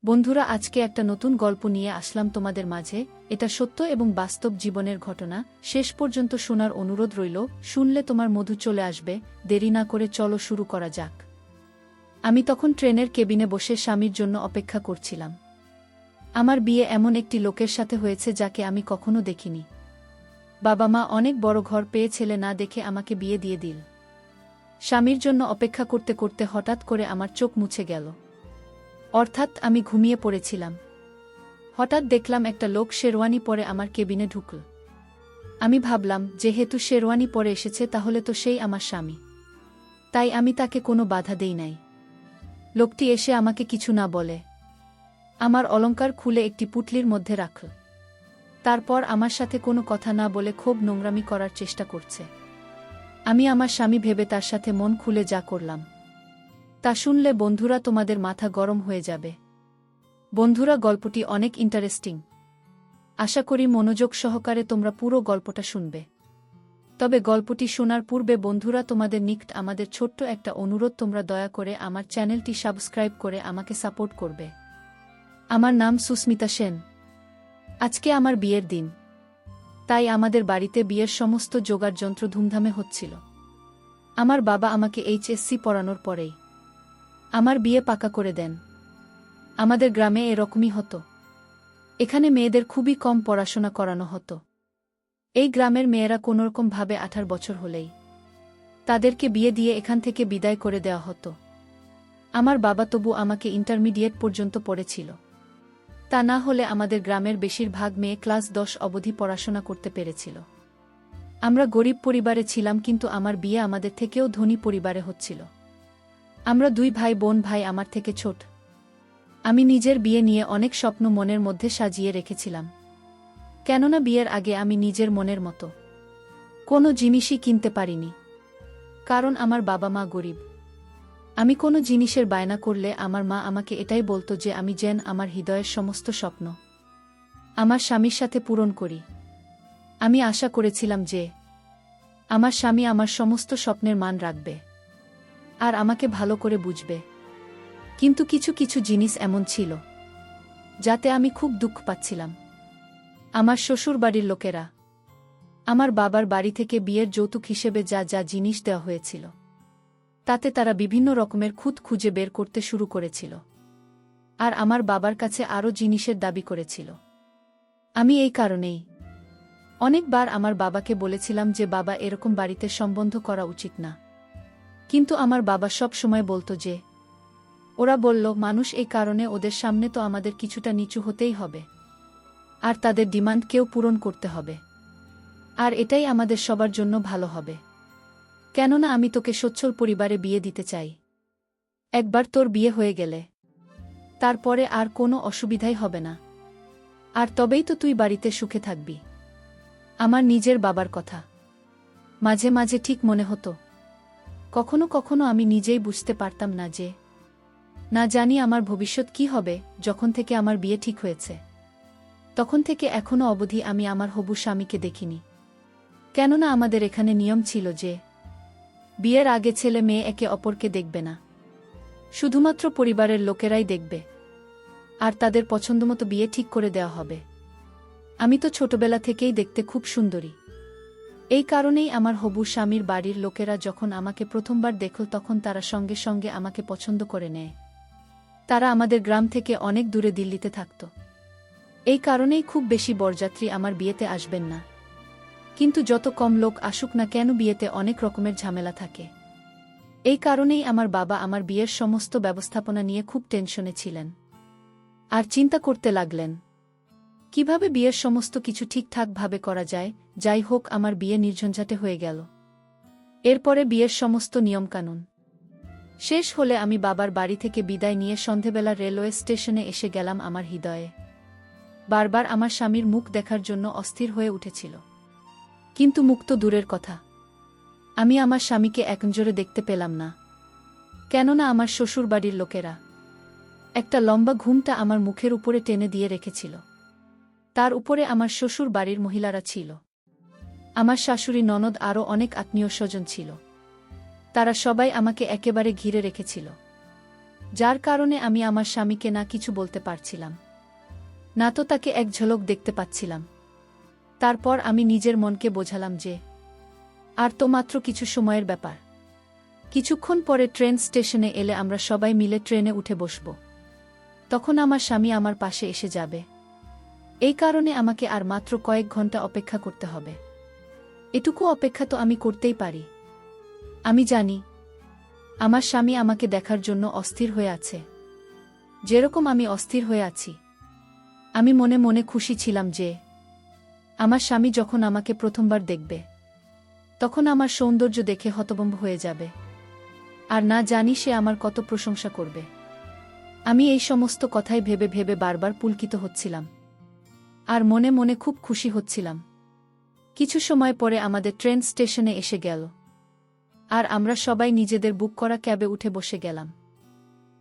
বন্ধুরা, আজকে একটা নতুন গল্প নিয়ে আসলাম তোমাদের মাঝে। এটা সত্য এবং বাস্তব জীবনের ঘটনা। শেষ পর্যন্ত শোনার অনুরোধ রইল। শুনলে তোমার মধু চলে আসবে। দেরি না করে চলো শুরু করা যাক। আমি তখন ট্রেনের কেবিনে বসে স্বামীর জন্য অপেক্ষা করছিলাম। আমার বিয়ে এমন একটি লোকের সাথে হয়েছে যাকে আমি কখনো দেখিনি। বাবা মা অনেক বড় ঘর পেয়ে ছেলে না দেখে আমাকে বিয়ে দিয়ে দিল। স্বামীর জন্য অপেক্ষা করতে করতে হঠাৎ করে আমার চোখ মুছে গেল। অর্থাৎ আমি ঘুমিয়ে পড়েছিলাম। হঠাৎ দেখলাম একটা লোক শেরওয়ানি পরে আমার কেবিনে ঢুকল। আমি ভাবলাম, যেহেতু শেরওয়ানি পরে এসেছে তাহলে তো সেই আমার স্বামী। তাই আমি তাকে কোনো বাধা দেই নাই। লোকটি এসে আমাকে কিছু না বলে আমার অলংকার খুলে একটি পুটলির মধ্যে রাখল। তারপর আমার সাথে কোনো কথা না বলে খুব নোংরামি করার চেষ্টা করছে। আমি আমার স্বামী ভেবে তার সাথে মন খুলে যা করলাম তা শুনলে বন্ধুরা তোমাদের মাথা গরম হয়ে যাবে। বন্ধুরা, গল্পটি অনেক ইন্টারেস্টিং। আশা করি মনোযোগ সহকারে তোমরা পুরো গল্পটা শুনবে। তবে গল্পটি শোনার পূর্বে বন্ধুরা, তোমাদের নিকট আমাদের ছোট্ট একটা অনুরোধ, তোমরা দয়া করে আমার চ্যানেলটি সাবস্ক্রাইব করে আমাকে সাপোর্ট করবে। আমার নাম সুস্মিতা সেন। আজকে আমার বিয়ের দিন। তাই আমাদের বাড়িতে বিয়ের সমস্ত জোগাড় যন্ত্র ধুমধামে হচ্ছিল। আমার বাবা আমাকে এইচএসসি পড়ানোর পরেই আমার বিয়ে পাকা করে দেন। আমাদের গ্রামে এরকমই হতো। এখানে মেয়েদের খুবই কম পড়াশোনা করানো হতো। এই গ্রামের মেয়েরা কোনোরকম ভাবে 18 বছর হলেই তাদেরকে বিয়ে দিয়ে এখান থেকে বিদায় করে দেওয়া হতো। আমার বাবা তবু আমাকে ইন্টারমিডিয়েট পর্যন্ত পড়েছিল। তা না হলে আমাদের গ্রামের বেশিরভাগ মেয়ে ক্লাস 10 অবধি পড়াশোনা করতে পেরেছিল। আমরা গরিব পরিবারে ছিলাম, কিন্তু আমার বিয়ে আমাদের থেকেও ধনী পরিবারে হচ্ছিল। আমরা 2 ভাই বোন। ভাই আমার থেকে ছোট। আমি নিজের বিয়ে নিয়ে অনেক স্বপ্ন মনের মধ্যে সাজিয়ে রেখেছিলাম। কেননা বিয়ের আগে আমি নিজের মনের মতো কোনো জিনিসই কিনতে পারিনি। কারণ আমার বাবা মা গরিব। আমি কোনো জিনিসের বায়না করলে আমার মা আমাকে এটাই বলতো যে আমি যেন আমার হৃদয়ের সমস্ত স্বপ্ন আমার স্বামীর সাথে পূরণ করি। আমি আশা করেছিলাম যে আমার স্বামী আমার সমস্ত স্বপ্নের মান রাখবে আর আমাকে ভালো করে বুঝবে। কিন্তু কিছু কিছু জিনিস এমন ছিল যাতে আমি খুব দুঃখ পাচ্ছিলাম। আমার শ্বশুর বাড়ির লোকেরা আমার বাবার বাড়ি থেকে বিয়ের যৌতুক হিসেবে যা যা জিনিস দেওয়া হয়েছিল তাতে তারা বিভিন্ন রকমের খুঁত খুঁজে বের করতে শুরু করেছিল। আর আমার বাবার কাছে আরও জিনিসের দাবি করেছিল। আমি এই কারণেই অনেকবার আমার বাবাকে বলেছিলাম যে বাবা, এরকম বাড়িতে সম্বন্ধ করা উচিত না। কিন্তু আমার বাবা সব সময় বলতো যে ওরা বলল মানুষ, এই কারণে ওদের সামনে তো আমাদের কিছুটা নিচু হতেই হবে আর তাদের ডিমান্ড কেউ পূরণ করতে হবে। আর এটাই আমাদের সবার জন্য ভালো হবে। কেননা আমি তোকে সচ্ছল পরিবারে বিয়ে দিতে চাই। একবার তোর বিয়ে হয়ে গেলে তারপরে আর কোনো অসুবিধাই হবে না। আর তবেই তো তুই বাড়িতে সুখে থাকবি। আমার নিজের বাবার কথা মাঝে মাঝে ঠিক মনে হতো। কখনো কখনো আমি নিজেই বুঝতে পারতাম না যে না জানি আমার ভবিষ্যৎ কি হবে। যখন থেকে আমার বিয়ে ঠিক হয়েছে তখন থেকে এখনো অবধি আমি আমার হবু স্বামীকে দেখিনি। কেননা আমাদের এখানে নিয়ম ছিল যে বিয়ের আগে ছেলে মেয়ে একে অপরকে দেখবে না, শুধুমাত্র পরিবারের লোকেরাই দেখবে আর তাদের পছন্দমতো বিয়ে ঠিক করে দেওয়া হবে। আমি তো ছোটবেলা থেকেই দেখতে খুব সুন্দরী। এই কারণেই আমার হবু স্বামীর বাড়ির লোকেরা যখন আমাকে প্রথমবার দেখল তখন তারা সঙ্গে সঙ্গে আমাকে পছন্দ করে নেয়। তারা আমাদের গ্রাম থেকে অনেক দূরে দিল্লিতে থাকত। এই কারণেই খুব বেশি বরযাত্রী আমার বিয়েতে আসবেন না। কিন্তু যত কম লোক আসুক না কেন, বিয়েতে অনেক রকমের ঝামেলা থাকে। এই কারণেই আমার বাবা আমার বিয়ের সমস্ত ব্যবস্থাপনা নিয়ে খুব টেনশনে ছিলেন আর চিন্তা করতে লাগলেন কিভাবে বিয়ের সমস্ত কিছু ঠিকঠাকভাবে করা যায়। যাই হোক, আমার বিয়ে নির্ঝঞ্ঝাটে হয়ে গেল। এরপরে বিয়ের সমস্ত নিয়মকানুন শেষ হলে আমি বাবার বাড়ি থেকে বিদায় নিয়ে সন্ধেবেলা রেলওয়ে স্টেশনে এসে গেলাম। আমার হৃদয়ে বারবার আমার স্বামীর মুখ দেখার জন্য অস্থির হয়ে উঠেছিল। কিন্তু মুখ তো দূরের কথা, আমি আমার স্বামীকে একনজরে দেখতে পেলাম না। কেননা আমার শ্বশুর বাড়ির লোকেরা একটা লম্বা ঘুমটা আমার মুখের উপরে টেনে দিয়ে রেখেছিল। তার উপরে আমার শ্বশুর বাড়ির মহিলারা ছিল। আমার শাশুড়ি, ননদ, আরও অনেক আত্মীয় স্বজন ছিল। তারা সবাই আমাকে একেবারে ঘিরে রেখেছিল। যার কারণে আমি আমার স্বামীকে না কিছু বলতে পারছিলাম, না তো তাকে এক ঝলক দেখতে পাচ্ছিলাম। তারপর আমি নিজের মনকে বোঝালাম যে আর তো মাত্র কিছু সময়ের ব্যাপার। কিছুক্ষণ পরে ট্রেন স্টেশনে এলে আমরা সবাই মিলে ট্রেনে উঠে বসব। তখন আমার স্বামী আমার পাশে এসে যাবে। এই কারণে আমাকে আর মাত্র কয়েক ঘন্টা অপেক্ষা করতে হবে। এটুকু অপেক্ষা তো আমি করতেই পারি। আমি জানি আমার স্বামী আমাকে দেখার জন্য অস্থির হয়ে আছে, যেরকম আমি অস্থির হয়ে আছি। আমি মনে মনে খুশি ছিলাম যে আমার স্বামী যখন আমাকে প্রথমবার দেখবে তখন আমার সৌন্দর্য দেখে হতভম্ব হয়ে যাবে, আর না জানি সে আমার কত প্রশংসা করবে। আমি এই সমস্ত কথাই ভেবে ভেবে বারবার পুলকিত হচ্ছিলাম, আর মনে মনে খুব খুশি হচ্ছিলাম। কিছু সময় পরে আমাদের ট্রেন স্টেশনে এসে গেল, আর আমরা সবাই নিজেদের বুক করা ক্যাবে উঠে বসে গেলাম।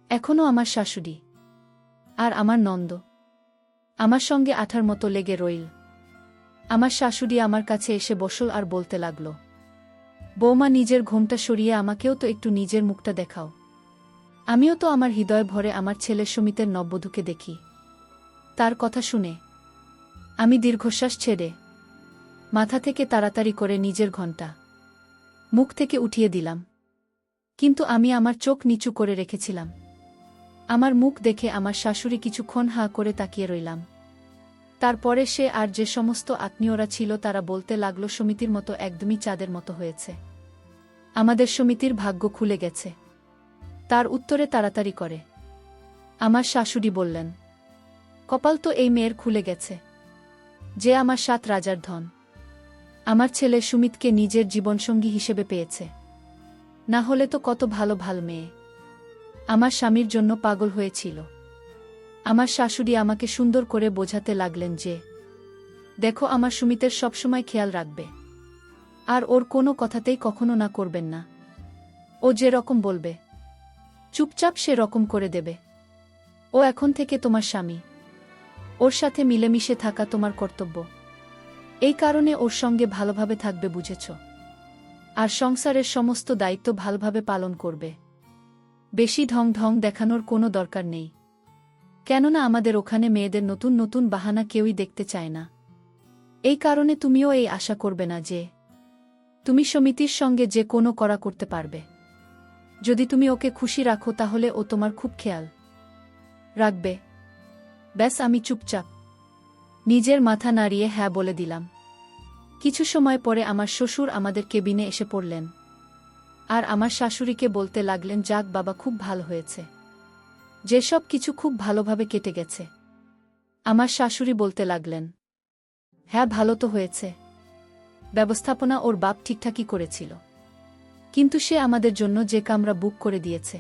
এখনও আমার শাশুড়ি আর আমার নন্দ আমার সঙ্গে আঠার মতো লেগে রইল। আমার শাশুড়ি আমার কাছে এসে বসল আর বলতে লাগল, বৌমা, নিজের ঘোমটা সরিয়ে আমাকেও তো একটু নিজের মুখটা দেখাও। আমিও তো আমার হৃদয় ভরে আমার ছেলে সুমিতের নববধূকে দেখি। তার কথা শুনে আমি দীর্ঘশ্বাস ছেড়ে মাথা থেকে তাড়াতাড়ি করে নিজের ঘণ্টা মুখ থেকে উঠিয়ে দিলাম। কিন্তু আমি আমার চোখ নিচু করে রেখেছিলাম। আমার মুখ দেখে আমার শাশুড়ি কিছুক্ষণ হাঁ করে তাকিয়ে রইলাম। তারপরে সে আর যে সমস্ত আত্মীয়রা ছিল তারা বলতে লাগল, সমিতির মতো একদমই চাঁদের মতো হয়েছে, আমাদের সমিতির ভাগ্য খুলে গেছে। তার উত্তরে তাড়াতাড়ি করে আমার শাশুড়ি বললেন, কপাল তো এই মেয়ের খুলে গেছে, যে আমার 7 রাজার ধন আমার ছেলে সুমিতকে নিজের জীবনসঙ্গী হিসেবে পেয়েছে। না হলে তো কত ভালো ভাল মেয়ে আমার স্বামীর জন্য পাগল হয়েছিল। আমার শাশুড়ি আমাকে সুন্দর করে বোঝাতে লাগলেন যে দেখো, আমার সুমিতের সবসময় খেয়াল রাখবে, আর ওর কোনো কথাতেই কখনো না করবেন না। ও যে রকম বলবে চুপচাপ সে রকম করে দেবে। ও এখন থেকে তোমার স্বামী, ওর সাথে মিলেমিশে থাকা তোমার কর্তব্য। এই কারণে ওর সঙ্গে ভালোভাবে থাকবে, বুঝেছ? আর সংসারের সমস্ত দায়িত্ব ভালোভাবে পালন করবে। বেশি ঢং ঢং দেখানোর কোনো দরকার নেই, কেননা আমাদের ওখানে মেয়েদের নতুন নতুন বাহানা কেউই দেখতে চায় না। এই কারণে তুমিও এই আশা করবে না যে তুমি সমিতির সঙ্গে যে কোনো করা করতে পারবে। যদি তুমি ওকে খুশি রাখো তাহলে ও তোমার খুব খেয়াল রাখবে। ব্যাস, আমি চুপচাপ নিজের মাথা নাড়িয়ে হ্যাঁ বলে দিলাম। কিছু সময় পরে আমার শ্বশুর আমাদের কেবিনে এসে পড়লেন, আর আমার শাশুড়িকে বলতে লাগলেন, যাক বাবা, খুব ভালো হয়েছে, যেসব কিছু খুব ভালোভাবে কেটে গেছে। আমার শাশুড়ি বলতে লাগলেন, হ্যাঁ ভালো তো হয়েছে, ব্যবস্থাপনা ওর বাপ ঠিকঠাকই করেছিল, কিন্তু সে আমাদের জন্য যে কামরা বুক করে দিয়েছে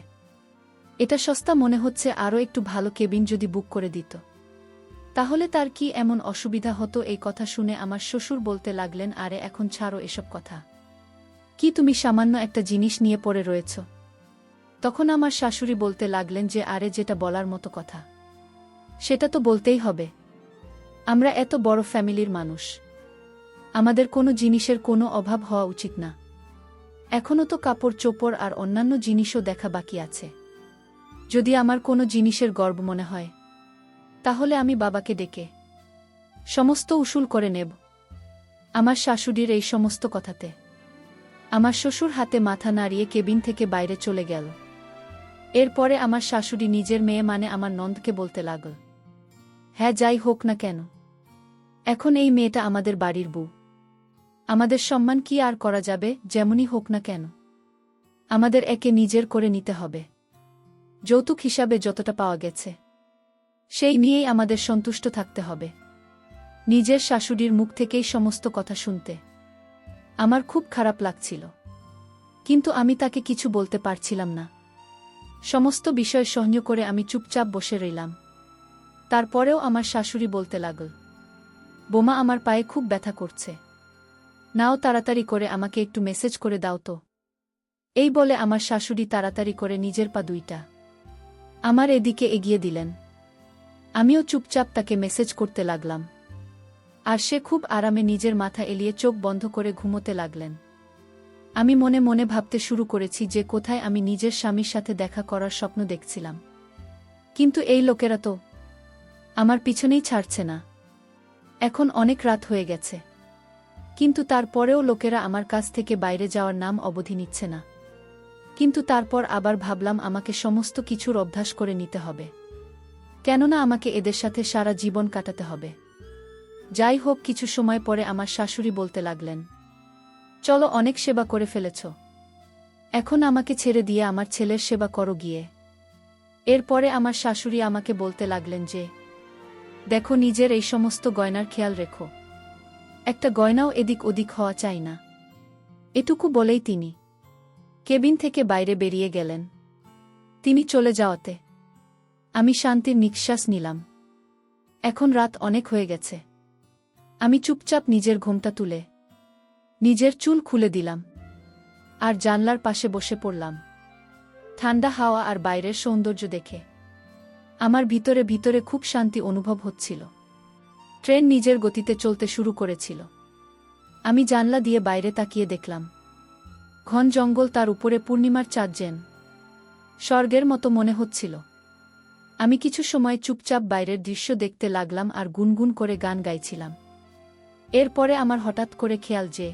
এটা সস্তা মনে হচ্ছে। আরও একটু ভালো কেবিন যদি বুক করে দিত তাহলে তার কি এমন অসুবিধা হতো? এই কথা শুনে আমার শ্বশুর বলতে লাগলেন, আরে এখন ছাড়ো এসব কথা, কি তুমি সামান্য একটা জিনিস নিয়ে পড়ে রয়েছ? তখন আমার শাশুড়ি বলতে লাগলেন যে আরে, যেটা বলার মতো কথা সেটা তো বলতেই হবে। আমরা এত বড় ফ্যামিলির মানুষ, আমাদের কোনো জিনিসের কোনো অভাব হওয়া উচিত না। এখনও তো কাপড় চোপড় আর অন্যান্য জিনিসও দেখা বাকি আছে। যদি আমার কোনো জিনিসের গর্ব মনে হয় তাহলে আমি বাবাকে ডেকে সমস্ত উসুল করে নেব। আমার শাশুড়ির এই সমস্ত কথাতে আমার শ্বশুর হাতে মাথা নাড়িয়ে কেবিন থেকে বাইরে চলে গেল। এরপরে আমার শাশুড়ি নিজের মেয়ে মানে আমার নন্দকে বলতে লাগল, হ্যাঁ যাই হোক না কেন, এখন এই মেয়েটা আমাদের বাড়ির বউ, আমাদের সম্মান কি আর করা যাবে? যেমনই হোক না কেন আমাদের একে নিজের করে নিতে হবে। যৌতুক হিসাবে যতটা পাওয়া গেছে সেই নিয়েই আমাদের সন্তুষ্ট থাকতে হবে। নিজের শাশুড়ির মুখ থেকেই সমস্ত কথা শুনতে আমার খুব খারাপ লাগছিল, কিন্তু আমি তাকে কিছু বলতে পারছিলাম না। সমস্ত বিষয় সহ্য করে আমি চুপচাপ বসে রইলাম। তারপরেও আমার শাশুড়ি বলতে লাগল, বোমা, আমার পায়ে খুব ব্যথা করছে, নাও তাড়াতাড়ি করে আমাকে একটু মেসেজ করে দাও তো। এই বলে আমার শাশুড়ি তাড়াতাড়ি করে নিজের পা দুইটা আমার এদিকে এগিয়ে দিলেন। আমিও চুপচাপ তাকে মেসেজ করতে লাগলাম, আর সে খুব আরামে নিজের মাথা এলিয়ে চোখ বন্ধ করে ঘুমোতে লাগলেন। আমি মনে মনে ভাবতে শুরু করেছি যে কোথায় আমি নিজের স্বামীর সাথে দেখা করার স্বপ্ন দেখছিলাম। কিন্তু এই লোকেরা তো আমার পিছনেই ছাড়ছে না। এখন অনেক রাত হয়ে গেছে, কিন্তু তারপরেও লোকেরা আমার কাছ থেকে বাইরে যাওয়ার নাম অবধি নিচ্ছে না। কিন্তু তারপর আবার ভাবলাম আমাকে সমস্ত কিছুর অভ্যাস করে নিতে হবে, কেননা আমাকে এদের সাথে সারা জীবন কাটাতে হবে। যাই হোক, কিছু সময় পরে আমার শাশুড়ি বলতে লাগলেন, চলো, অনেক সেবা করে ফেলেছ, এখন আমাকে ছেড়ে দিয়ে আমার ছেলের সেবা করো গিয়ে। এরপরে আমার শাশুড়ি আমাকে বলতে লাগলেন যে, দেখো, নিজের এই সমস্ত গয়নার খেয়াল রেখো, একটা গয়নাও এদিক ওদিক হওয়া চাই না। এটুকু বলেই তিনি কেবিন থেকে বাইরে বেরিয়ে গেলেন। তিনি চলে যাওয়াতে আমি শান্তির নিঃশ্বাস নিলাম। এখন রাত অনেক হয়ে গেছে। আমি চুপচাপ নিজের ঘোমটা তুলে নিজের চুল খুলে দিলাম আর জানলার পাশে বসে পড়লাম। ঠান্ডা হাওয়া আর বাইরের সৌন্দর্য দেখে আমার ভিতরে ভিতরে খুব শান্তি অনুভব হচ্ছিল। ট্রেন নিজের গতিতে চলতে শুরু করেছিল। আমি জানলা দিয়ে বাইরে তাকিয়ে দেখলাম ঘন জঙ্গল, তার উপরে পূর্ণিমার চাঁদ যেন স্বর্গের মতো মনে হচ্ছিল। আমি কিছু সময় চুপচাপ বাইরের দৃশ্য দেখতে লাগলাম আর গুনগুন করে গান গাইছিলাম। এরপরে আমার হঠাৎ করে খেয়াল যে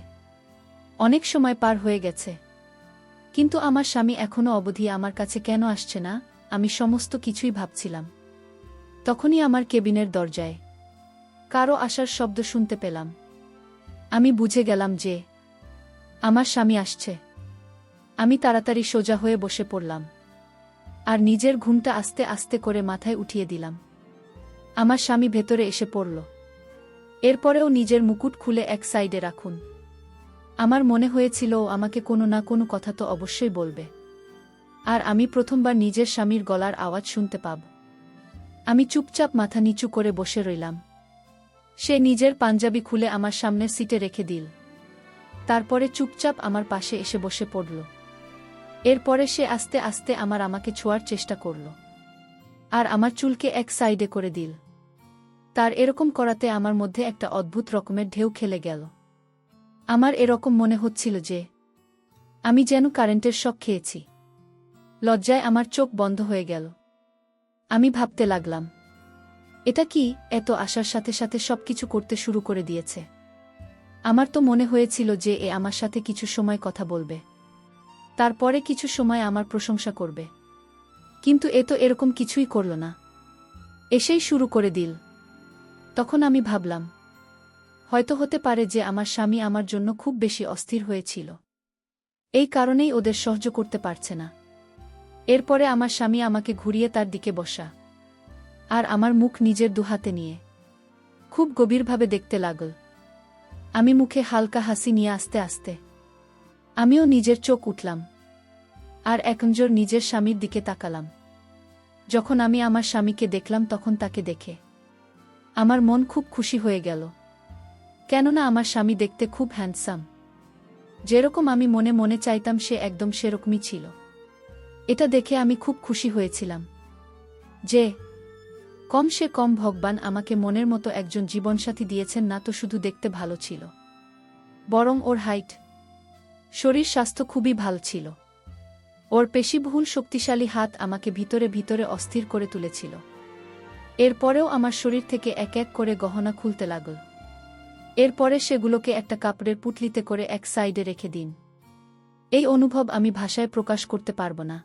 অনেক সময় পার হয়ে গেছে, কিন্তু আমার স্বামী এখনো অবধি আমার কাছে কেন আসছে না। আমি সমস্ত কিছুই ভাবছিলাম। তখনই আমার কেবিনের দরজায় কারো আসার শব্দ শুনতে পেলাম। আমি বুঝে গেলাম যে আমার স্বামী আসছে। আমি তাড়াতাড়ি সোজা হয়ে বসে পড়লাম আর নিজের ঘুমটা আস্তে আস্তে করে মাথায় উঠিয়ে দিলাম। আমার স্বামী ভেতরে এসে পড়ল। এরপরেও নিজের মুকুট খুলে এক সাইডে রাখুন। আমার মনে হয়েছিল ও আমাকে কোনো না কোনো কথা তো অবশ্যই বলবে, আর আমি প্রথমবার নিজের স্বামীর গলার আওয়াজ শুনতে পাব। আমি চুপচাপ মাথা নিচু করে বসে রইলাম। সে নিজের পাঞ্জাবি খুলে আমার সামনের সিটে রেখে দিল। তারপরে চুপচাপ আমার পাশে এসে বসে পড়ল। এরপরে সে আস্তে আস্তে আমাকে ছোঁয়ার চেষ্টা করল আর আমার চুলকে এক সাইডে করে দিল। তার এরকম করাতে আমার মধ্যে একটা অদ্ভুত রকমের ঢেউ খেলে গেল। আমার এরকম মনে হচ্ছিল যে আমি যেন কারেন্টের শক খেয়েছি। লজ্জায় আমার চোখ বন্ধ হয়ে গেল। আমি ভাবতে লাগলাম, এটা কি, এত আশার সাথে সাথে সবকিছু করতে শুরু করে দিয়েছে। আমার তো মনে হয়েছিল যে এ আমার সাথে কিছু সময় কথা বলবে, তারপরে কিছু সময় আমার প্রশংসা করবে, কিন্তু এ তো এরকম কিছুই করল না, এসেই শুরু করে দিল। তখন আমি ভাবলাম, হয়তো হতে পারে যে আমার স্বামী আমার জন্য খুব বেশি অস্থির হয়েছিল, এই কারণেই ওদের সহ্য করতে পারছে না। এরপরে আমার স্বামী আমাকে ঘুরিয়ে তার দিকে বসা আর আমার মুখ নিজের দুহাতে নিয়ে খুব গভীরভাবে দেখতে লাগল। আমি মুখে হালকা হাসি নিয়ে আস্তে আস্তে আমিও নিজের চোখ উঠলাম আর একনজোর নিজের স্বামীর দিকে তাকালাম। যখন আমি আমার স্বামীকে দেখলাম তখন তাকে দেখে আমার মন খুব খুশি হয়ে গেল, কেননা আমার স্বামী দেখতে খুব হ্যান্ডসাম। যেরকম আমি মনে মনে চাইতাম সে একদম সেরকমই ছিল। এটা দেখে আমি খুব খুশি হয়েছিলাম যে কম সে কম ভগবান আমাকে মনের মতো একজন জীবনসাথী দিয়েছেন, না তো শুধু দেখতে ভালো ছিল, বরং ওর হাইট, শরীর স্বাস্থ্য খুবই ভালো ছিল। ওর পেশিবহুল শক্তিশালী হাত আমাকে ভিতরে ভিতরে অস্থির করে তুলেছিল। এরপরেও আমার শরীর থেকে এক এক করে গহনা খুলতে লাগল। এরপরে সেগুলোকে একটা কাপড়ের পুটলিতে করে এক সাইডে রেখে দিন। এই অনুভব আমি ভাষায় প্রকাশ করতে পারব না।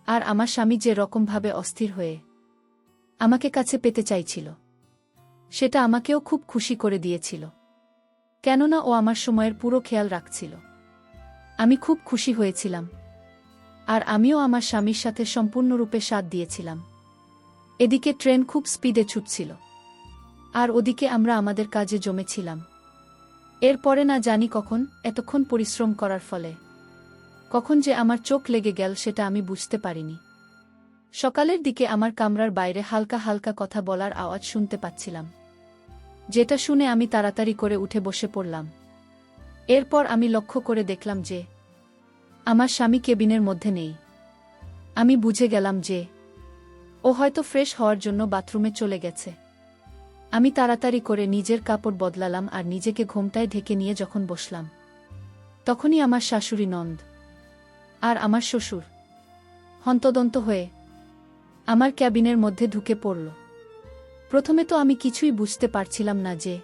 আর আমার স্বামী যে রকমভাবে অস্থির হয়ে আমাকে কাছে পেতে চাইছিল, সেটা আমাকেও খুব খুশি করে দিয়েছিল, কেননা ও আমার সময়ের পুরো খেয়াল রাখছিল। আমি খুব খুশি হয়েছিলাম আর আমিও আমার স্বামীর সাথে সম্পূর্ণরূপে সাথ দিয়েছিলাম। এদিকে ট্রেন খুব স্পিডে ছুটছিল আর ওদিকে আমরা আমাদের কাজে জমেছিলাম। এরপরে না জানি কখন, এতক্ষণ পরিশ্রম করার ফলে কখন যে আমার চোখ লেগে গেল সেটা আমি বুঝতে পারিনি। সকালের দিকে আমার কামরার বাইরে হালকা হালকা কথা বলার আওয়াজ শুনতে পাচ্ছিলাম, যেটা শুনে আমি তাড়াতাড়ি করে উঠে বসে পড়লাম। এরপর আমি লক্ষ্য করে দেখলাম যে আমার স্বামী কেবিনের মধ্যে নেই। আমি বুঝে গেলাম যে ও হয়তো ফ্রেশ হওয়ার জন্য বাথরুমে চলে গেছে। আমি তাড়াতাড়ি করে নিজের কাপড় বদলালাম আর নিজেকে ঘোমটায় ঢেকে নিয়ে যখন বসলাম, তখনই আমার শাশুড়ি নন্দ আর আমার শ্বশুর হন্তদন্ত হয়ে আমার ক্যাবিনের মধ্যে ঢুকে পড়ল। প্রথমে তো আমি কিছুই বুঝতে পারছিলাম না যে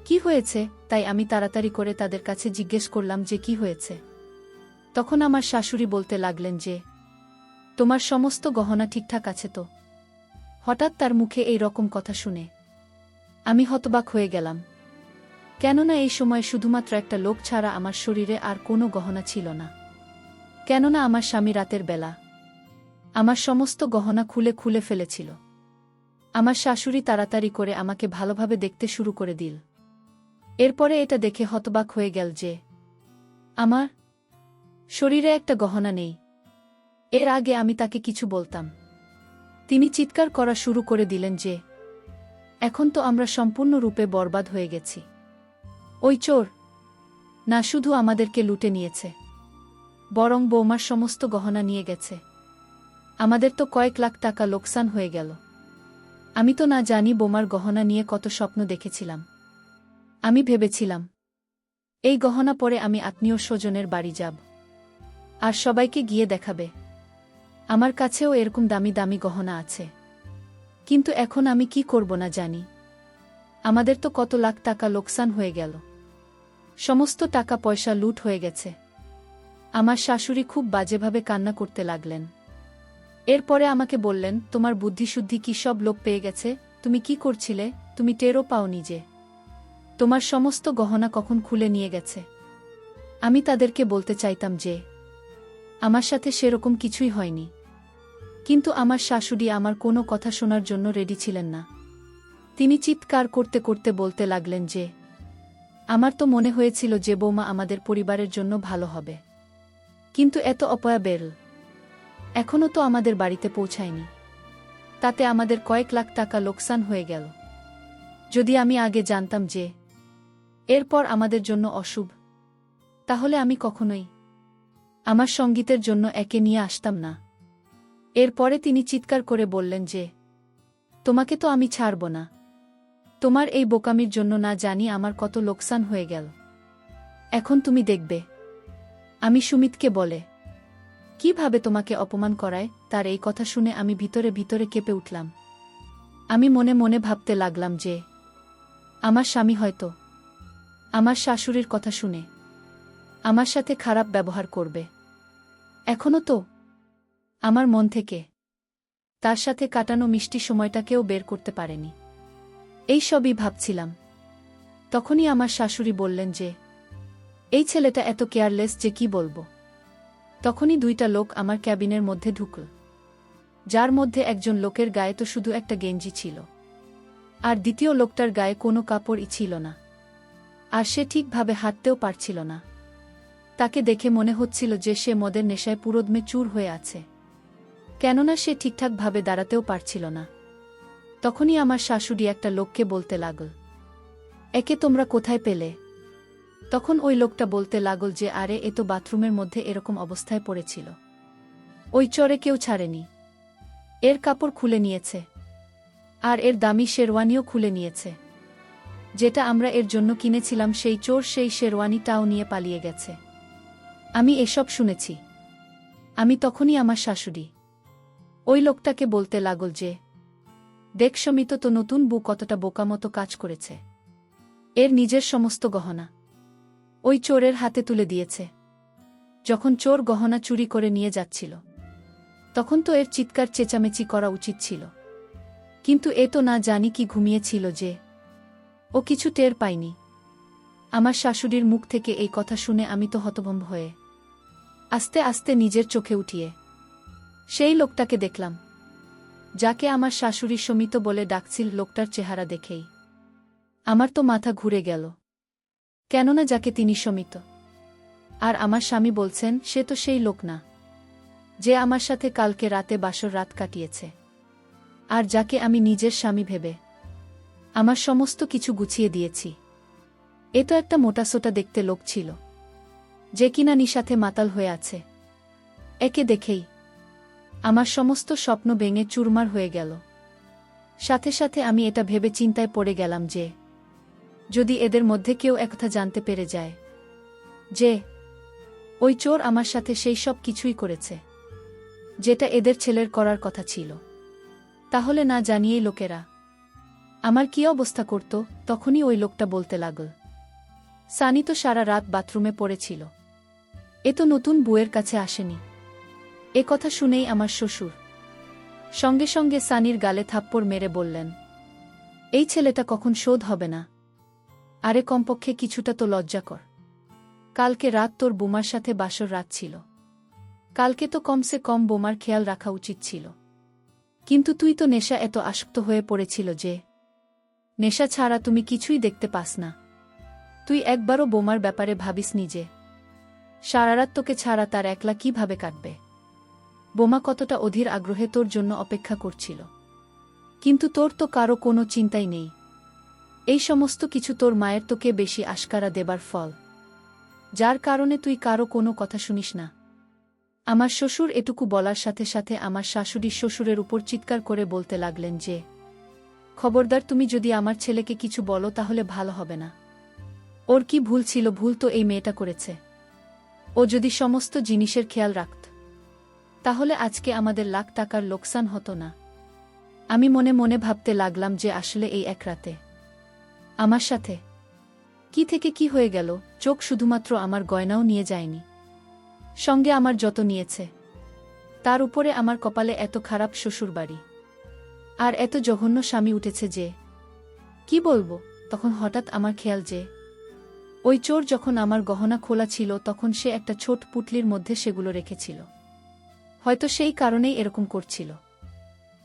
কি হয়েছে, তাই আমি তাড়াতাড়ি করে তাদের কাছে জিজ্ঞেস করলাম যে কি হয়েছে। তখন আমার শাশুড়ি বলতে লাগলেন যে তোমার সমস্ত গহনা ঠিকঠাক আছে তো? হঠাৎ তার মুখে এই রকম কথা শুনে আমি হতবাক হয়ে গেলাম, কেননা এই সময় শুধুমাত্র একটা লোক ছাড়া আমার শরীরে আর কোনো গহনা ছিল না। কেননা আমার স্বামী রাতের বেলা আমার সমস্ত গহনা খুলে খুলে ফেলেছিল। আমার শাশুড়ি তাড়াতাড়ি করে আমাকে ভালোভাবে দেখতে শুরু করে দিল। এরপরে এটা দেখে হতবাক হয়ে গেল যে আমার শরীরে একটা গহনা নেই। এর আগে আমি তাকে কিছু বলতাম, তিনি চিৎকার করা শুরু করে দিলেন যে এখন তো আমরা সম্পূর্ণরূপে বরবাদ হয়ে গেছি। ওই চোর না শুধু আমাদেরকে লুটে নিয়েছে, বরং বৌমার সমস্ত গহনা নিয়ে গেছে। আমাদের তো কয়েক লাখ টাকা লোকসান হয়ে গেল। আমি তো না জানি বৌমার গহনা নিয়ে কত স্বপ্ন দেখেছিলাম। আমি ভেবেছিলাম এই গহনা পরে আমি আত্মীয় স্বজনের বাড়ি যাব আর সবাইকে গিয়ে দেখাবে আমার কাছেও এরকম দামি দামি গহনা আছে। কিন্তু এখন আমি কি করব না জানি। আমাদের তো কত লাখ টাকা লোকসান হয়ে গেল, সমস্ত টাকা পয়সা লুট হয়ে গেছে। আমার শাশুড়ি খুব বাজেভাবে কান্না করতে লাগলেন। এরপরে আমাকে বললেন, তোমার বুদ্ধিশুদ্ধি কি সব লোপ পেয়ে গেছে? তুমি কি করছিলে? তুমি টেরও পাওনি যে তোমার সমস্ত গহনা কখন খুলে নিয়ে গেছে? আমি তাদেরকে বলতে চাইতাম যে আমার সাথে সেরকম কিছুই হয়নি, কিন্তু আমার শাশুড়ি আমার কোনো কথা শোনার জন্য রেডি ছিলেন না। তিনি চিৎকার করতে করতে বলতে লাগলেন যে আমার তো মনে হয়েছিল যে বৌমা আমাদের পরিবারের জন্য ভালো হবে, কিন্তু এত অপয়া বেল এখনও তো আমাদের বাড়িতে পৌঁছায়নি, তাতে আমাদের কয়েক লাখ টাকা লোকসান হয়ে গেল। যদি আমি আগে জানতাম যে এরপর আমাদের জন্য অশুভ, তাহলে আমি কখনোই আমার সঙ্গীতের জন্য একে নিয়ে আসতাম না। এরপরে তিনি চিৎকার করে বললেন যে তোমাকে তো আমি ছাড়ব না। তোমার এই বোকামির জন্য না জানি আমার কত লোকসান হয়ে গেল। এখন তুমি দেখবে আমি সুমিতকে বলে কিভাবে তোমাকে অপমান করায়। তার এই কথা শুনে আমি ভিতরে ভিতরে কেঁপে উঠলাম। আমি মনে মনে ভাবতে লাগলাম যে আমার স্বামী হয়তো আমার শাশুড়ির কথা শুনে আমার সাথে খারাপ ব্যবহার করবে। এখনও তো আমার মন থেকে তার সাথে কাটানো মিষ্টি সময়টাকেও বের করতে পারেনি। এই সবই ভাবছিলাম। তখনই আমার শাশুড়ি বললেন যে এই ছেলেটা এত কেয়ারলেস যে কি বলবো। তখনই দুইটা লোক আমার ক্যাবিনের মধ্যে ঢুকল, যার মধ্যে একজন লোকের গায়ে তো শুধু একটা গেঞ্জি ছিল, আর দ্বিতীয় লোকটার গায়ে কোনো কাপড়ই ছিল না, আর সে ঠিকভাবে হাঁটতেও পারছিল না। তাকে দেখে মনে হচ্ছিল যে সে মদের নেশায় পুরোদমে চুর হয়ে আছে, কেননা সে ঠিকঠাকভাবে দাঁড়াতেও পারছিল না। তখনই আমার শাশুড়ি একটা লোককে বলতে লাগল, একে তোমরা কোথায় পেলে? তখন ওই লোকটা বলতে লাগল যে আরে এ তো বাথরুমের মধ্যে এরকম অবস্থায় পড়েছিল, ওই চরে কেউ ছাড়েনি, এর কাপড় খুলে নিয়েছে, আর এর দামি শেরওয়ানিও খুলে নিয়েছে। যেটা আমরা এর জন্য কিনেছিলাম সেই চোর সেই শেরওয়ানিটাও নিয়ে পালিয়ে গেছে। আমি এসব শুনেছি। আমি তখনই আমার শাশুড়ি ওই লোকটাকে বলতে লাগল যে দেখ সমিত, তো নতুন বউ কতটা বোকামতো কাজ করেছে। এর নিজের সমস্ত গহনা ওই চোরের হাতে তুলে দিয়েছে। যখন চোর গহনা চুরি করে নিয়ে যাচ্ছিল তখন তো এর চিৎকার চেঁচামেচি করা উচিত ছিল, কিন্তু এ তো না জানি কি ঘুমিয়েছিল যে ও কিছু টের পায়নি। আমার শাশুড়ির মুখ থেকে এই কথা শুনে আমি তো হতভম্ব হয়ে আস্তে আস্তে নিজের চোখে উঠিয়ে সেই লোকটাকে দেখলাম, যাকে আমার শাশুড়ি সমিত বলে ডাকছিল। লোকটার চেহারা দেখেই আমার তো মাথা ঘুরে গেল, কেননা যাকে তিনি সমিত আর আমার স্বামী বলছেন সে তো সেই লোক না যে আমার সাথে কালকে রাতে বাসর রাত কাটিয়েছে, আর যাকে আমি নিজের স্বামী ভেবে আমার সমস্ত কিছু গুছিয়ে দিয়েছি। এ তো একটা মোটাসোটা দেখতে লোক ছিল, যে কিনা নিশাতে মাতাল হয়ে আছে। একে দেখেই আমার সমস্ত স্বপ্ন ভেঙে চুরমার হয়ে গেল। সাথে সাথে আমি এটা ভেবে চিন্তায় পড়ে গেলাম যে যদি এদের মধ্যে কেউ একথা জানতে পেরে যায় যে ওই চোর আমার সাথে সেই সব কিছুই করেছে যেটা এদের ছেলের করার কথা ছিল। তাহলে না জানিয়েই লোকেরা আমার কী অবস্থা করত? তখনই ওই লোকটা বলতে লাগল, সানি তো সারা রাত বাথরুমে পড়েছিল, এ তো নতুন বউয়ের কাছে আসেনি। এ কথা শুনেই আমার শ্বশুর সঙ্গে সঙ্গে সানির গালে থাপ্পড় মেরে বললেন, এই ছেলেটা কখন শোধ হবে না? আরে কমপক্ষে কিছুটা তো লজ্জা কর। কালকে রাত তোর বোমার সাথে বাসর রাত ছিল, কালকে তো কমসে কম বোমার খেয়াল রাখা উচিত ছিল। কিন্তু তুই তো নেশা এত আসক্ত হয়ে পড়েছিল যে নেশা ছাড়া তুমি কিছুই দেখতে পাস না। তুই একবারও বোমার ব্যাপারে ভাবিস নিজে সারারাত তোকে ছাড়া তার একলা কিভাবে কাটবে? বোমা কতটা অধীর আগ্রহে তোর জন্য অপেক্ষা করছিল, কিন্তু তোর তো কারো কোনো চিন্তাই নেই। এই সমস্ত কিছু তোর মায়ের তোকে বেশি আশকারা দেবার ফল, যার কারণে তুই কারো কোনো কথা শুনিস না। আমার শ্বশুর এটুকু বলার সাথে সাথে আমার শাশুড়ি শ্বশুরের উপর চিৎকার করে বলতে লাগলেন যে, খবরদার, তুমি যদি আমার ছেলেকে কিছু বলো তাহলে ভালো হবে না। ওর কি ভুল ছিল? ভুল তো এই মেয়েটা করেছে। ও যদি সমস্ত জিনিসের খেয়াল রাখত তাহলে আজকে আমাদের লাখ টাকার লোকসান হতো না। আমি মনে মনে ভাবতে লাগলাম যে আসলে এই এক রাতে আমার সাথে কি থেকে কি হয়ে গেল। চোখ শুধুমাত্র আমার গয়নাও নিয়ে যায়নি, সঙ্গে আমার যত নিয়েছে, তার উপরে আমার কপালে এত খারাপ শ্বশুরবাড়ি আর এত জঘন্য স্বামী উঠেছে যে কি বলবো। তখন হঠাৎ আমার খেয়াল যে ওই চোর যখন আমার গহনা খোলা ছিল তখন সে একটা ছোট পুটলির মধ্যে সেগুলো রেখেছিল। হয়তো সেই কারণেই এরকম করছিল,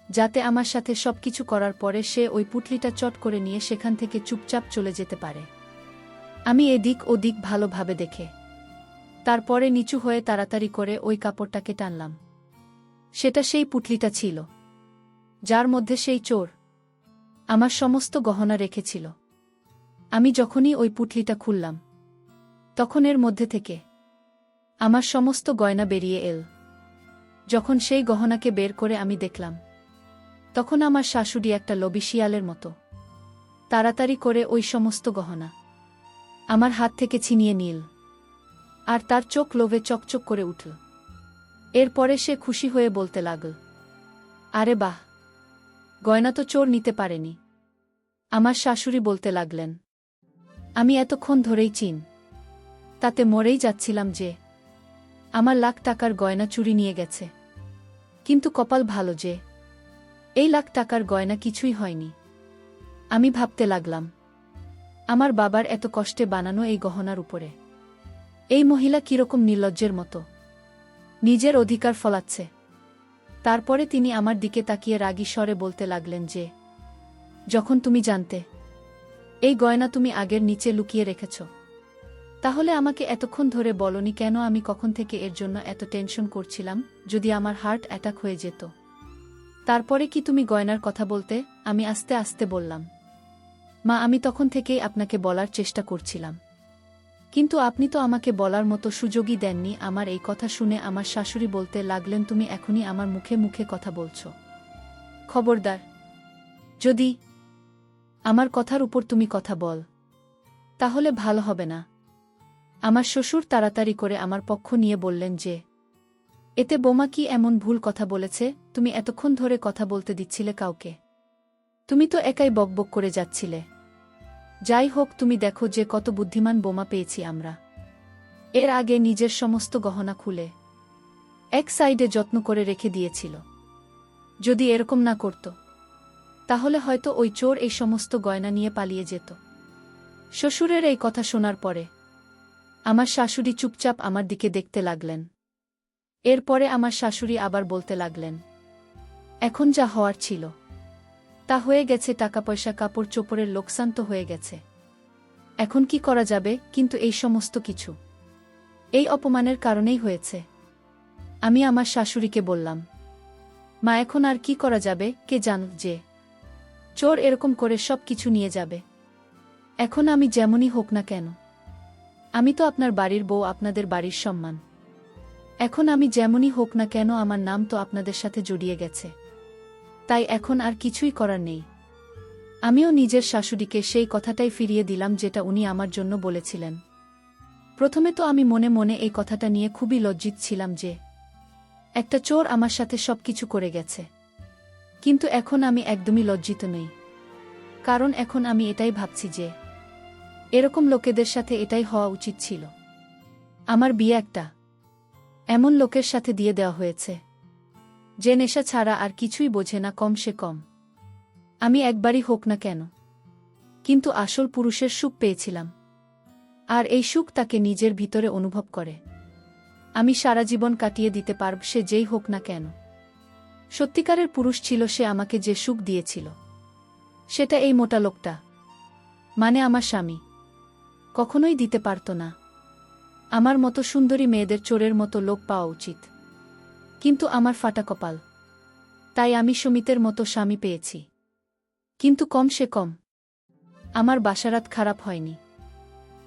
যাতে আমার সাথে সবকিছু করার পরে সে ওই পুটলিটা চট করে নিয়ে সেখান থেকে চুপচাপ চলে যেতে পারে। আমি এদিক ওদিক ভালোভাবে দেখে তারপরে নিচু হয়ে তাড়াতাড়ি করে ওই কাপড়টাকে টানলাম। সেটা সেই পুটলিটা ছিল যার মধ্যে সেই চোর আমার সমস্ত গহনা রেখেছিল। আমি যখনই ওই পুটলিটা খুললাম তখন এর মধ্যে থেকে আমার সমস্ত গয়না বেরিয়ে এল। যখন সেই গহনাকে বের করে আমি দেখলাম তখন আমার শাশুড়ি একটা লোভী শিয়ালের মতো তাড়াতাড়ি করে ওই সমস্ত গহনা আমার হাত থেকে ছিনিয়ে নিল, আর তার চোখ লোভে চকচক করে উঠল। এরপরে সে খুশি হয়ে বলতে লাগল, আরে বাহ, গয়না তো চোর নিতে পারেনি। আমার শাশুড়ি বলতে লাগলেন, আমি এতক্ষণ ধরেই তাতে মরেই যাচ্ছিলাম যে আমার লাখ টাকার গয়না চুরি নিয়ে গেছে, কিন্তু কপাল ভালো যে এই লাখ টাকার গয়না কিছুই হয়নি। আমি ভাবতে লাগলাম, আমার বাবার এত কষ্টে বানানো এই গহনার উপরে এই মহিলা কিরকম নির্লজ্জের মতো নিজের অধিকার ফলাচ্ছে। তারপরে তিনি আমার দিকে তাকিয়ে রাগী স্বরে বলতে লাগলেন যে, যখন তুমি জানতে এই গয়না তুমি আগের নিচে লুকিয়ে রেখেছ, তাহলে আমাকে এতক্ষণ ধরে বলনি কেন? আমি কখন থেকে এর জন্য এত টেনশন করছিলাম যদি আমার হার্ট অ্যাটাক হয়ে যেত। তারপরে কি তুমি গয়নার কথা বলতে? আমি আস্তে আস্তে বললাম, মা, আমি তখন থেকেই আপনাকে বলার চেষ্টা করছিলাম, কিন্তু আপনি তো আমাকে বলার মতো সুযোগই দেননি। আমার এই কথা শুনে আমার শাশুড়ি বলতে লাগলেন, তুমি এখনই আমার মুখে মুখে কথা বলছ, খবরদার, যদি আমার কথার উপর তুমি কথা বল তাহলে ভালো হবে না। আমার শ্বশুর তাড়াতাড়ি করে আমার পক্ষ নিয়ে বললেন যে, এতে বোমা কি এমন ভুল কথা বলেছে? তুমি এতক্ষণ ধরে কথা বলতে দিচ্ছিলে কাউকে? তুমি তো একাই বকবক করে যাচ্ছিলে। যাই হোক, তুমি দেখো যে কত বুদ্ধিমান বোমা পেয়েছি আমরা। এর আগে নিজের সমস্ত গহনা খুলে এক সাইডে যত্ন করে রেখে দিয়েছিল। যদি এরকম না করত তাহলে হয়তো ওই চোর এই সমস্ত গয়না নিয়ে পালিয়ে যেত। শ্বশুরের এই কথা শোনার পরে আমার শাশুড়ি চুপচাপ আমার দিকে দেখতে লাগলেন। এরপরে আমার শাশুড়ি আবার বলতে লাগলেন, এখন যা হওয়ার ছিল তা হয়ে গেছে, টাকা পয়সা কাপড় চোপড়ের লোকসান তো হয়ে গেছে, এখন কি করা যাবে? কিন্তু এই সমস্ত কিছু এই অপমানের কারণেই হয়েছে। আমি আমার শাশুড়িকে বললাম, মা, এখন আর কি করা যাবে? কে জান যে চোর এরকম করে সব কিছু নিয়ে যাবে। এখন আমি যেমনই হোক না কেন, আমি তো আপনার বাড়ির বউ, আপনাদের বাড়ির সম্মান। এখন আমি যেমনই হোক না কেন আমার নাম তো আপনাদের সাথে জড়িয়ে গেছে, তাই এখন আর কিছুই করার নেই। আমিও নিজের শাশুড়িকে সেই কথাটাই ফিরিয়ে দিলাম যেটা উনি আমার জন্য বলেছিলেন। প্রথমে তো আমি মনে মনে এই কথাটা নিয়ে খুবই লজ্জিত ছিলাম যে একটা চোর আমার সাথে সবকিছু করে গেছে। কিন্তু এখন আমি একদমই লজ্জিত নই, কারণ এখন আমি এটাই ভাবছি যে এরকম লোকেদের সাথে এটাই হওয়া উচিত ছিল। আমার বিয়ে একটা এমন লোকের সাথে দিয়ে দেওয়া হয়েছে যে নেশা ছাড়া আর কিছুই বোঝে না, কম সে কম আমি একবারই হোক না কেন, কিন্তু আসল পুরুষের সুখ পেয়েছিলাম। আর এই সুখ তাকে নিজের ভিতরে অনুভব করে আমি সারা জীবন কাটিয়ে দিতে পারব, সে যেই হোক না কেন। সত্যিকারের পুরুষ ছিল সে, আমাকে যে সুখ দিয়েছিল সেটা এই মোটা লোকটা, মানে আমার স্বামী, কখনোই দিতে পারত না। আমার মতো সুন্দরী মেয়েদের চোরের মতো লোক পাওয়া উচিত, কিন্তু আমার ফাটা কপাল, তাই আমি সুমিতের মতো স্বামী পেয়েছি। কিন্তু কম সে কম আমার বাসারাত খারাপ হয়নি,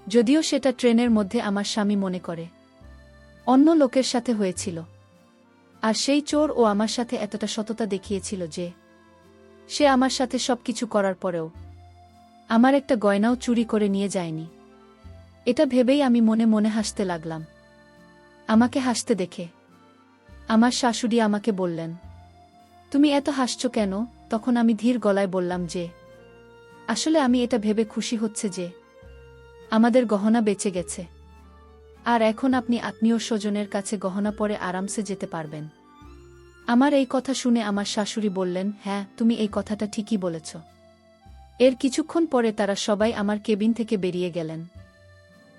যদিও সেটা ট্রেনের মধ্যে আমার স্বামী মনে করে অন্য লোকের সাথে হয়েছিল। আর সেই চোর ও আমার সাথে এতটা সততা দেখিয়েছিল যে সে আমার সাথে সবকিছু করার পরেও আমার একটা গয়নাও চুরি করে নিয়ে যায়নি। এটা ভেবেই আমি মনে মনে হাসতে লাগলাম। আমাকে হাসতে দেখে আমার শাশুড়ি আমাকে বললেন, তুমি এত হাসছো কেন? তখন আমি ধীর গলায় বললাম যে আসলে আমি এটা ভেবে খুশি হচ্ছে যে আমাদের গহনা বেঁচে গেছে, আর এখন আপনি আত্মীয় স্বজনের কাছে গহনা পরে আরামসে যেতে পারবেন। আমার এই কথা শুনে আমার শাশুড়ি বললেন, হ্যাঁ, তুমি এই কথাটা ঠিকই বলেছ। এর কিছুক্ষণ পরে তারা সবাই আমার কেবিন থেকে বেরিয়ে গেলেন।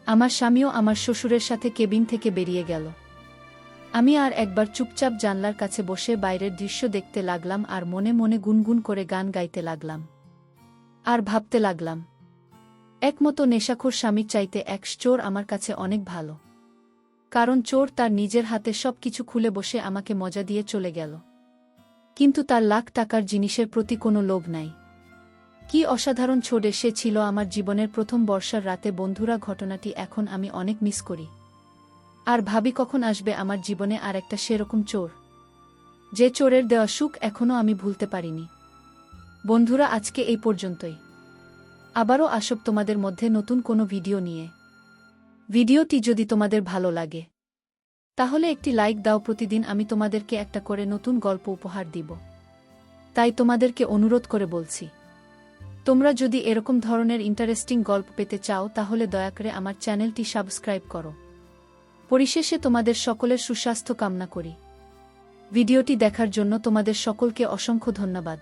আমার স্বামীও আমার শ্বশুরের সাথে কেবিন থেকে বেরিয়ে গেল। আমি আর একবার চুপচাপ জানলার কাছে বসে বাইরের দৃশ্য দেখতে লাগলাম আর মনে মনে গুনগুন করে গান গাইতে লাগলাম। আর ভাবতে লাগলাম, একমতো নেশাখোর স্বামীর চাইতে এক চোর আমার কাছে অনেক ভালো, কারণ চোর তার নিজের হাতে সব কিছু খুলে বসে আমাকে মজা দিয়ে চলে গেল, কিন্তু তার লাখ টাকার জিনিসের প্রতি কোনো লোভ নাই। কি অসাধারণ ছোড়ে সে ছিল আমার জীবনের প্রথম বর্ষার রাতে। বন্ধুরা, ঘটনাটি এখন আমি অনেক মিস করি, আর ভাবি কখন আসবে আমার জীবনে আর একটা সেরকম চোর, যে চোরের দেওয়া সুখ এখনও আমি ভুলতে পারিনি। বন্ধুরা, আজকে এই পর্যন্তই। আবারও আসব তোমাদের মধ্যে নতুন কোনো ভিডিও নিয়ে। ভিডিওটি যদি তোমাদের ভালো লাগে তাহলে একটি লাইক দাও। প্রতিদিন আমি তোমাদেরকে একটা করে নতুন গল্প উপহার দিব, তাই তোমাদেরকে অনুরোধ করে বলছি, তোমরা যদি এরকম ধরনের ইন্টারেস্টিং গল্প পেতে চাও তাহলে দয়া করে আমার চ্যানেলটি সাবস্ক্রাইব করো। পরিশেষে তোমাদের সকলের সুস্বাস্থ্য কামনা করি। ভিডিওটি দেখার জন্য তোমাদের সকলকে অসংখ্য ধন্যবাদ।